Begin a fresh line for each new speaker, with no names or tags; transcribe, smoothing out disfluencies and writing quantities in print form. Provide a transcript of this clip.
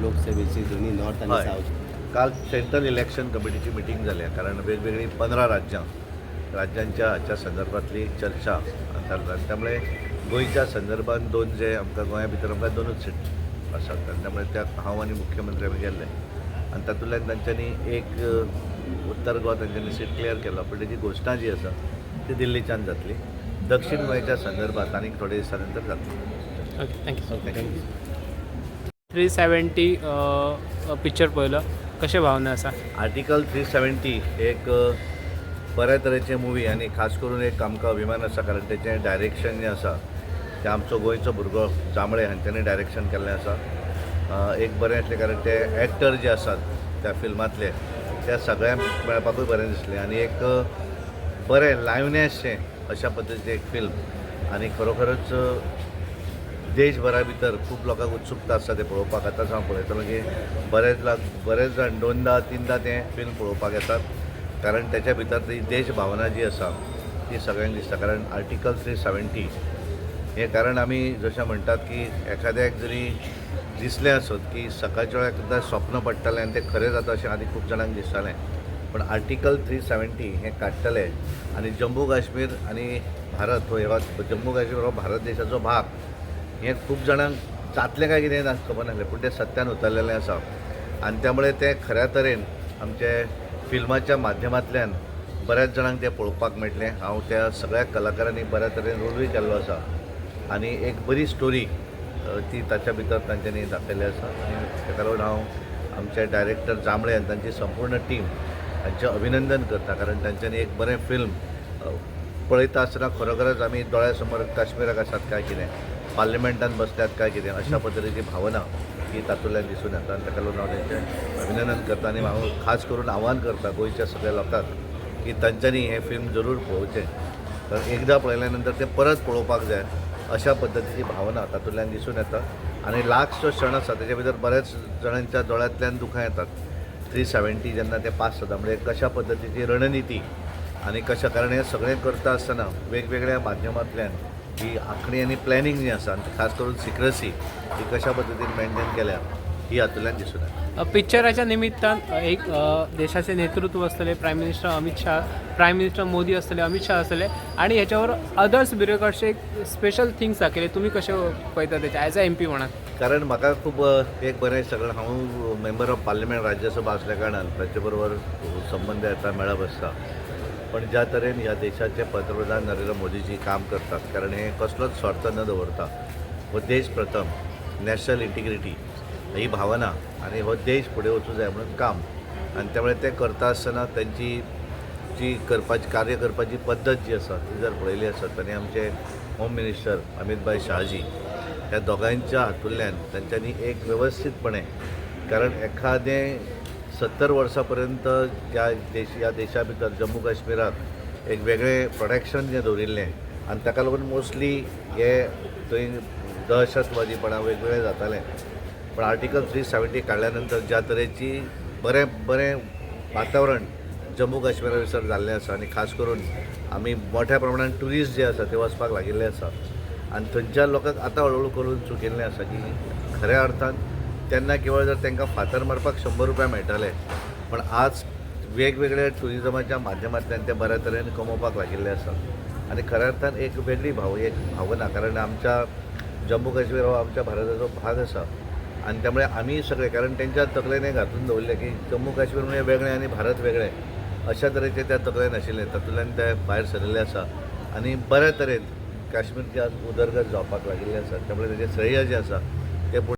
लोकसभेची दोन्ही नॉर्थ आणि
हय.
साऊथ.
काल सेंट्रल इलेक्शन कमिटीची मिटींग जाली कारण वेगवेगळी 15 राज्यांच्या हाच्या संदर्भातली चर्चा जाता. त्यामुळे गोंयच्या संदर्भात दोन जे आमकां गोंया भितर आमकां दोनूच सीट आसात आनी त्यामुळे त्या हांव आनी मुख्यमंत्री आमी गेल्ले आनी तातूंतल्यान तांच्यांनी एक उत्तर गोवा तांच्यांनी सीट क्लियर केला पण त्याची घोशणा जी आसा ती दिल्लीच्यान जातली. दक्षिण गोंयच्या संदर्भात आनीक थोडे दिसा नंतर जातली.
Okay, thank you.
थँक्यू.
370 पिक्चर पळयलो, कशें भावना आसा?
आर्टिकल 370 एक बऱ्या तरेचें मुवी आनी खास करून एक आमकां अभिमान आसा कारण तेचें डायरेक्शन जें आसा तें आमचो गोंयचो भुरगो जांबळे हांच्यांनी डायरेक्शन केल्लें आसा. एक बरें आसलें कारण ते एक्टर जे आसात त्या फिल्मांतले त्या सगळ्यांक मेळपाकूय बरें दिसलें आनी एक बरें लायव्हनेसशें अशा पद्दतीचें एक फिल्म आनी खरोखरच देशभरा भितर खूब लोकांक उत्सुकता आसा तें पळोवपाक. आतांच हांव पळयतलो की बरेच जाण 2दा-3दा तें फिल्म पळोवपाक येतात कारण तेच्या भितर ती देश भावना जी आसा ती सगळ्यांक दिसता. कारण आर्टिकल 370 हें कारण आमी जशें म्हणटात की एखाद्याक जरी दिसलें आसत की सकाळच्या वेळार एकदां स्वप्न पडटालें आनी तें खरें जाता अशें आदी खूब जाणांक दिसतालें पण आर्टिकल 370 हें काडटले आनी जम्मू काश्मीर आनी भारत हो जम्मू काश्मीर हो भारत देशाचो भाग हें खूब जाणांक जातलें काय कितें ना खबर नासलें पूण तें सत्यान उतरलेलें आसा आनी त्यामुळे तें खऱ्या तरेन आमचे फिल्माच्या माध्यमांतल्यान बऱ्याच जाणांक तें पळोवपाक मेळटलें. हांव त्या सगळ्या कलाकारांनी बऱ्या तरेन रोलूय केल्लो आसा आनी एक बरी स्टोरी ती ताच्या भितर तांच्यांनी दाखयल्ली आसा आनी ताका लागून हांव आमचे डायरेक्टर जांबळे आनी तांची संपूर्ण टीम हांचें अभिनंदन करता कारण तांच्यांनी एक बरें फिल्म पळयता आसतना खरोखरच आमी दोळ्या समोर काश्मीराक आसात काय कितें पार्लिमेंटान बसल्यात काय कितें अशा पद्दतीची भावना ही तातूंतल्यान दिसून येता आनी ताका लागून हांव तेंचें अभिनंदन करता आनी हांव खास करून आव्हान करता गोंयच्या सगळ्या लोकांक की तांच्यांनी हें फिल्म जरूर पळोवचें कारण एकदां पळयल्या नंतर तें परत पळोवपाक जाय अशा पद्दतीची भावना तातूंतल्यान दिसून येता. आनी लास्ट जो क्षण आसा तेच्या भितर बऱ्याच जाणांच्या दोळ्यांतल्यान दुखां येतात. 370 जेन्ना ते पास जाता म्हणजे कशा पद्दतीची रणनिती आनी कशा कारण हें सगळें करता आसतना वेगवेगळ्या माध्यमांतल्यान ही आंखणी आनी प्लॅनिंग जी आसा खास करून सिक्रेसी ही कशा पद्दतीन मेंटेन केल्या ही हातूंतल्यान दिसून येता.
पिक्चराच्या निमित्तान एक देशाचे नेतृत्व असलेले prime minister Amit Shah, prime minister Modi असलेले, अमित शाह असलेले आणि ह्याच्यावर अदर्स ब्युरोक्रॅटचे एक स्पेशल थिंग्स दाखयले. तुम्ही कसे पळयता त्याच्या ॲज अ MP म्हणून?
कारण म्हाका खूब एक बरें सगळें हांव मेंबर ऑफ पार्लिमेंट राज्यसभा असल्या कारणान ताचे बरोबर संबंद येता मेळप आसता पण ज्या तरेन ह्या देशाचे पंतप्रधान नरेंद्र मोदीजी काम करतात कारण हे कसलोच स्वार्थ न दवरता हो देश प्रथम नॅशनल इंटिग्रिटी ही भावना आनी हो देश फुडें वचूं जाय म्हणून काम आनी त्यामुळे ते करता आसतना त्यांची जी कार्य करपाची पद्दत जी आसा ती जर पळयली आसत आनी आमचे होम मिनिस्टर अमित भाई शाहजी ह्या दोगांच्या हातूंतल्यान तांच्यांनी एक व्यवस्थितपणे कारण एखादें 70 वर्सां पर्यंत ह्या देशा भितर जम्मू काश्मीराक एक वेगळें प्रोटेक्शन जें दवरिल्लें आनी ताका लागून मोस्टली हे थंय दहशतवादीपणा वेगवेगळें जातालें पण आर्टिकल 370 काडल्या नंतर ज्या तरेची बरें वातावरण जम्मू काश्मीरा विसर जाल्लें आसा आनी खास करून आमी मोठ्या प्रमाणान ट्युरिस्ट जे आसा ते वचपाक लागिल्ले आसा आनी थंयच्या लोकांक आतां हळू करून चुकिल्लें आसा की खऱ्या अर्थान तेन्ना केवळ जर तांकां फातर मारपाक 100 रुपया मेळटाले पण आज वेगवेगळ्या ट्युरिजमाच्या माध्यमांतल्यान ते बऱ्या तरेन कमोवपाक लागिल्ले आसा आनी खऱ्या अर्थान एक वेगळी भावना कारण आमच्या जम्मू काश्मीर हो आमच्या भारताचो भाग आसा आनी त्यामुळे आमी सगळे कारण तेंच्या तकलेन हें घातून दवरलें की जम्मू काश्मीर म्हणजे वेगळें आनी भारत वेगळें अशा तरेचें त्या तकलेन आशिल्लें तातूंतल्यान ते भायर सरिल्ले आसा आनी बऱ्या तरेन काश्मीरची आज उदरगत जावपाक लागिल्ली आसा त्यामुळे तेजें श्रेय जें आसा तें